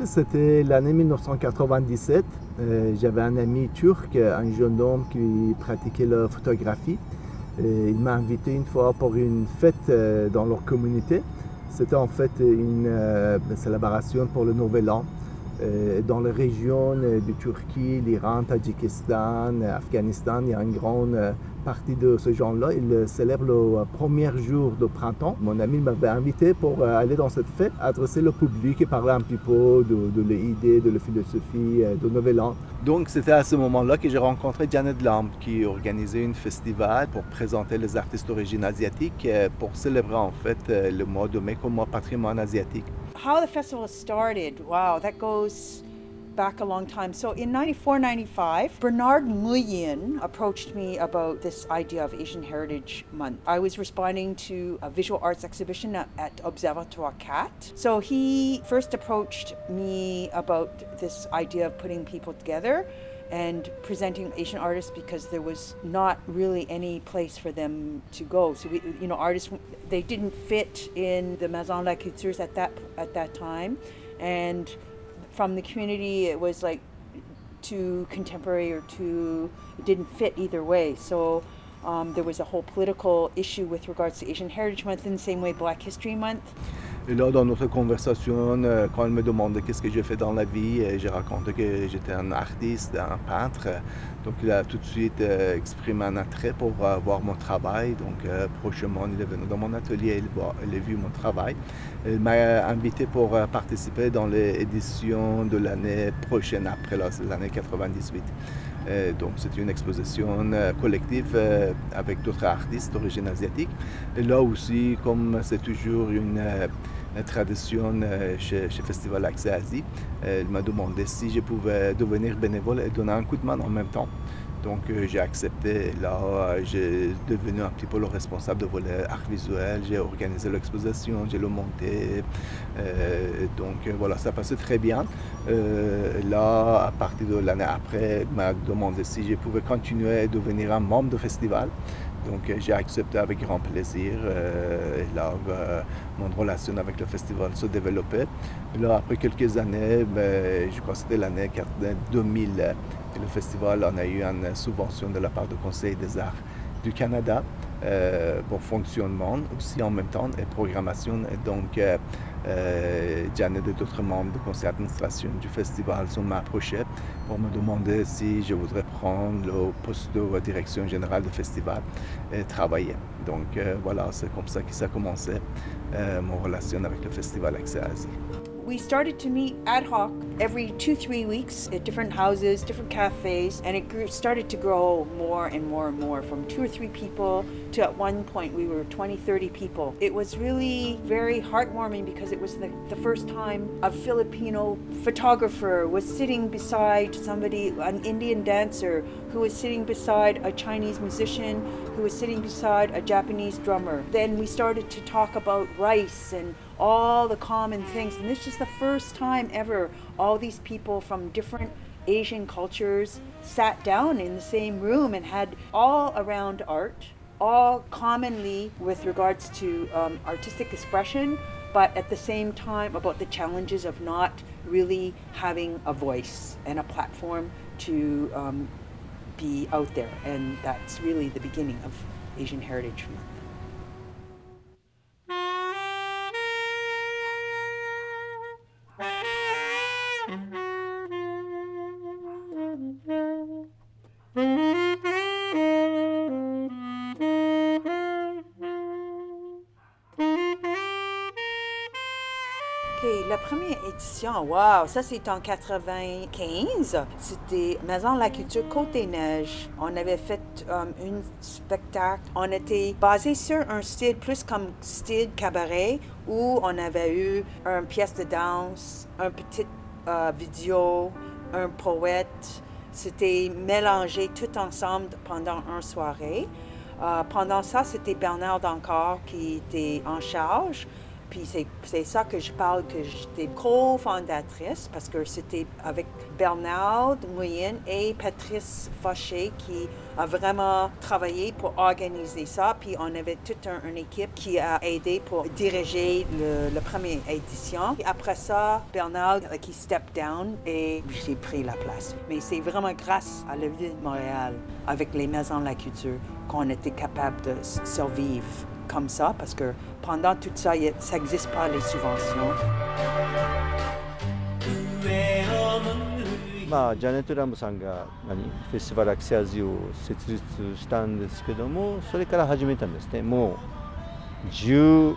c'était l'année 1997. J'avais un ami turc, un jeune homme qui pratiquait la photographie. Il m'a invité une fois pour une fête dans leur communauté. C'était en fait une célébration pour le Nouvel An. Dans les régions de Turquie, l'Iran, Tadjikistan, Afghanistan, il y a une grande partie de ce genre-là. Ils célèbrent le premier jour de printemps. Mon ami m'avait invité pour aller dans cette fête, adresser le public et parler un petit peu de l'idée, de la philosophie, de Nouvel An. Donc c'était à ce moment-là que j'ai rencontré Najla qui organisait un festival pour présenter les artistes d'origine asiatique pour célébrer en fait le mois de mai comme patrimoine asiatique. How the festival started, wow, that goes back a long time. So in 94-95, Bernard Nguyen approached me about this idea of Asian Heritage Month. I was responding to a visual arts exhibition at Observatoire 4. So he first approached me about this idea of putting people together and presenting Asian artists because there was not really any place for them to go. So artists, they didn't fit in the Maison de la Culture at that time, and from the community it was like too contemporary or it didn't fit either way. So there was a whole political issue with regards to Asian Heritage Month in the same way Black History Month. Et là, dans notre conversation, quand elle me demandait qu'est-ce que j'ai fait dans la vie, j'ai raconté que j'étais un artiste, un peintre. Donc, il a tout de suite exprimé un attrait pour voir mon travail. Donc, prochainement, il est venu dans mon atelier, il a vu mon travail. Il m'a invité pour participer dans l'édition de l'année prochaine, après l'année 98. Donc, c'était une exposition collective avec d'autres artistes d'origine asiatique. Et là aussi, comme c'est toujours une tradition chez Festival Accès Asie, il m'a demandé si je pouvais devenir bénévole et donner un coup de main en même temps. Donc j'ai accepté. Là, j'ai devenu un petit peu le responsable de volet art visuel. J'ai organisé l'exposition, j'ai le monté. Donc voilà, ça passait très bien. Là, à partir de l'année après, il m'a demandé si je pouvais continuer à devenir un membre du festival. Donc j'ai accepté avec grand plaisir. Et là, mon relation avec le festival se développait. Et là, après quelques années, je crois que c'était l'année 2000, le festival en a eu une subvention de la part du Conseil des arts du Canada pour fonctionnement aussi en même temps et programmation. Et donc, Janet et d'autres membres du conseil d'administration du festival sont m'approchés pour me demander si je voudrais prendre le poste de direction générale du festival et travailler. Donc voilà, c'est comme ça que ça a commencé, mon relation avec le Festival Accès Asie. We started to meet ad hoc every 2-3 weeks at different houses, different cafes, and it started to grow more and more and more from 2 or 3 people to at one point we were 20-30 people. It was really very heartwarming because it was the first time a Filipino photographer was sitting beside somebody, an Indian dancer who was sitting beside a Chinese musician who was sitting beside a Japanese drummer. Then we started to talk about rice and all the common things, and this is the first time ever all these people from different Asian cultures sat down in the same room and had all around art, all commonly with regards to artistic expression, but at the same time about the challenges of not really having a voice and a platform to be out there. And that's really the beginning of Asian Heritage Month. La première édition, wow, ça c'est en 95. C'était Maison de la Culture Côte-des-Neiges. On avait fait un spectacle. On était basé sur un style plus comme style cabaret où on avait eu une pièce de danse, un petit vidéo, un poète. C'était mélangé tout ensemble pendant une soirée. Pendant ça, c'était Bernard Dancard qui était en charge. Puis c'est ça que je parle, que j'étais co-fondatrice, parce que c'était avec Bernard Nguyen et Patrice Fauché qui a vraiment travaillé pour organiser ça. Puis on avait toute une équipe qui a aidé pour diriger la première édition. Et après ça, Bernard qui step down et j'ai pris la place. Mais c'est vraiment grâce à la ville de Montréal, avec les maisons de la culture, qu'on était capable de survivre comme ça, parce que pendant tout ça, ça n'existe pas les subventions. ジャネット・ラムさんがフェスティバル・アクセアジを設立したんですけども、それから始めたんですね。もう17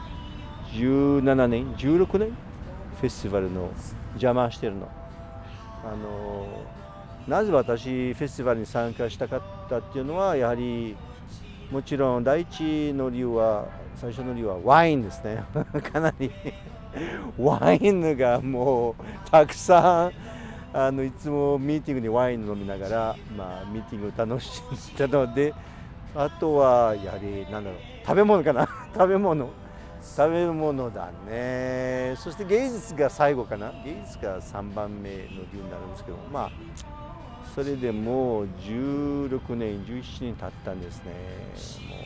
年16年フェスティバルの邪魔してるの。なぜ私フェスティバルに参加したかったっていうのは、やはりもちろん第一の理由は、最初の理由はワインですね。かなりワインがもうたくさんいつもミーティングでワイン飲みながら、ミーティングを楽しんだので、あとはやはり食べ物かな食べ物だね。そして芸術が最後かな。芸術が3番目の理由になるんですけど、それでもう16年17年経ったんですね。もう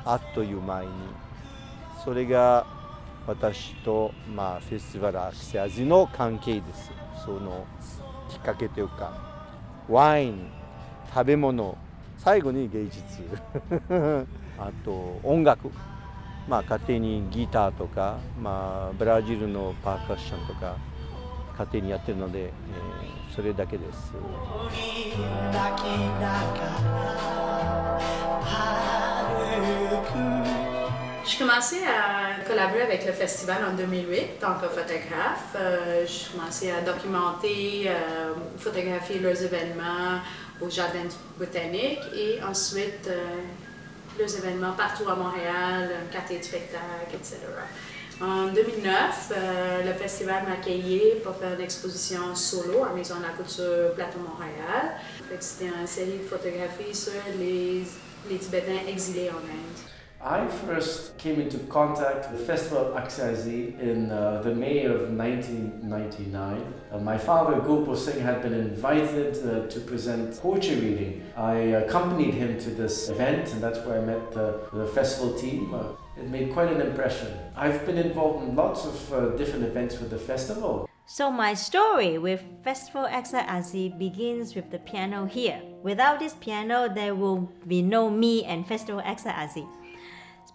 あっという間に。それが私と、フェスティバルアクセアジの関係です。そのきっかけというか、ワイン、食べ物、最後に芸術あと音楽、家庭にギターとか、ブラジルのパーカッションとか家庭にやってるので、それだけです。J'ai commencé à collaborer avec le festival en 2008 en tant que photographe. J'ai commencé à documenter, photographier leurs événements au jardin botanique et ensuite leurs événements partout à Montréal, quartier de spectacle, etc. En 2009, le festival m'a accueilli pour faire une exposition solo à Maison de la Couture Plateau Montréal. C'était une série de photographies sur les Tibétains exilés en Inde. I first came into contact with Festival Accès Asie in the May of 1999. My father, Gopo Singh, had been invited to present poetry reading. I accompanied him to this event, and that's where I met the festival team. It made quite an impression. I've been involved in lots of different events with the festival. So my story with Festival Accès Asie begins with the piano here. Without this piano, there will be no me and Festival Accès Asie.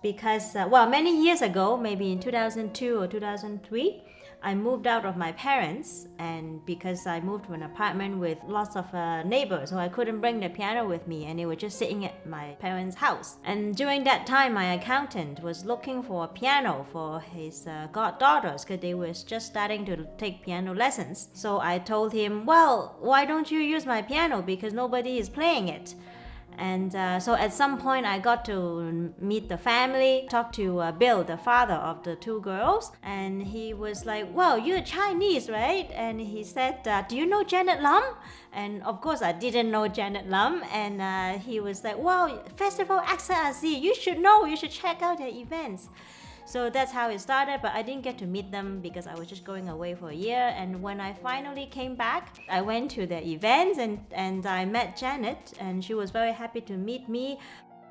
Because, many years ago, maybe in 2002 or 2003, I moved out of my parents, and because I moved to an apartment with lots of neighbors, so I couldn't bring the piano with me, and it was just sitting at my parents' house. And during that time, my accountant was looking for a piano for his goddaughters, because they were just starting to take piano lessons. So I told him, well, why don't you use my piano, because nobody is playing it. And so at some point I got to meet the family, talk to Bill, the father of the two girls, and he was like, well, you're Chinese, right? And he said, do you know Janet Lam? And of course I didn't know Janet Lam, and he was like, well, Festival Accès Asie, you should know, you should check out their events. So that's how it started, but I didn't get to meet them because I was just going away for a year. And when I finally came back, I went to the events and I met Janet, and she was very happy to meet me.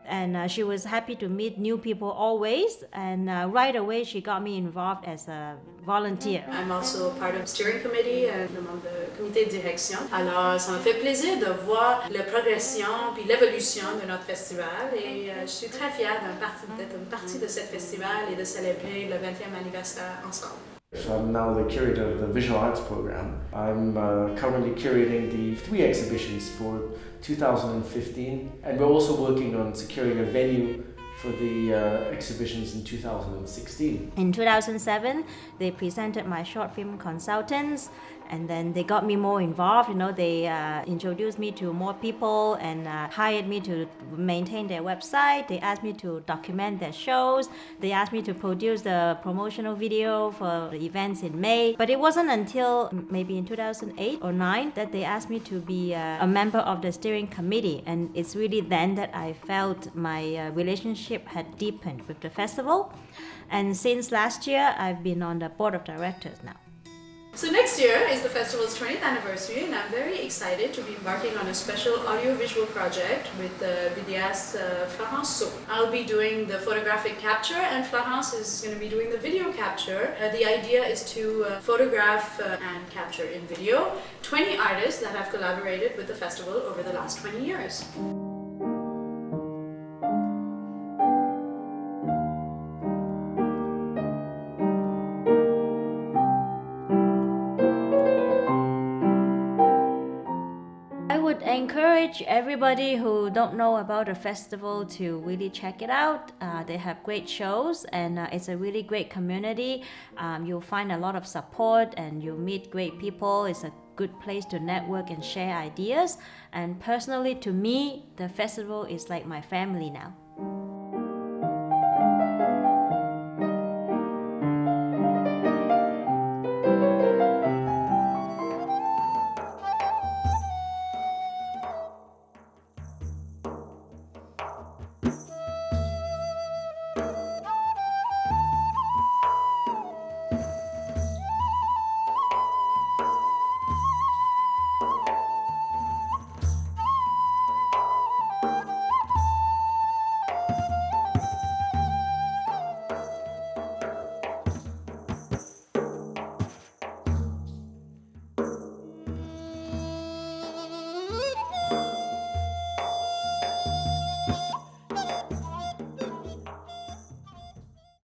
And she was happy to meet new people always. And right away, she got me involved as a volunteer. I'm also part of the steering committee, le membre du comité de direction. Alors, ça me fait plaisir de voir la progression puis l'évolution de notre festival. Et je suis très fière d'être une partie de ce festival et de célébrer le 20e anniversaire ensemble. So I'm now the curator of the visual arts program. I'm currently curating the 3 exhibitions for 2015, and we're also working on securing a venue for the exhibitions in 2016. In 2007, they presented my short film Consultants, and then they got me more involved. You know, they introduced me to more people and hired me to maintain their website. They asked me to document their shows. They asked me to produce the promotional video for the events in May. But it wasn't until maybe in 2008 or 9 that they asked me to be a member of the steering committee. And it's really then that I felt my relationship had deepened with the festival. And since last year, I've been on the board of directors now. So next year is the festival's 20th anniversary, and I'm very excited to be embarking on a special audiovisual project with vidéaste Florence. I'll be doing the photographic capture, and Florence is going to be doing the video capture. The idea is to photograph and capture in video 20 artists that have collaborated with the festival over the last 20 years. I would encourage everybody who don't know about the festival to really check it out. They have great shows, and it's a really great community. You'll find a lot of support, and you'll meet great people. It's a good place to network and share ideas. And personally, to me, the festival is like my family now.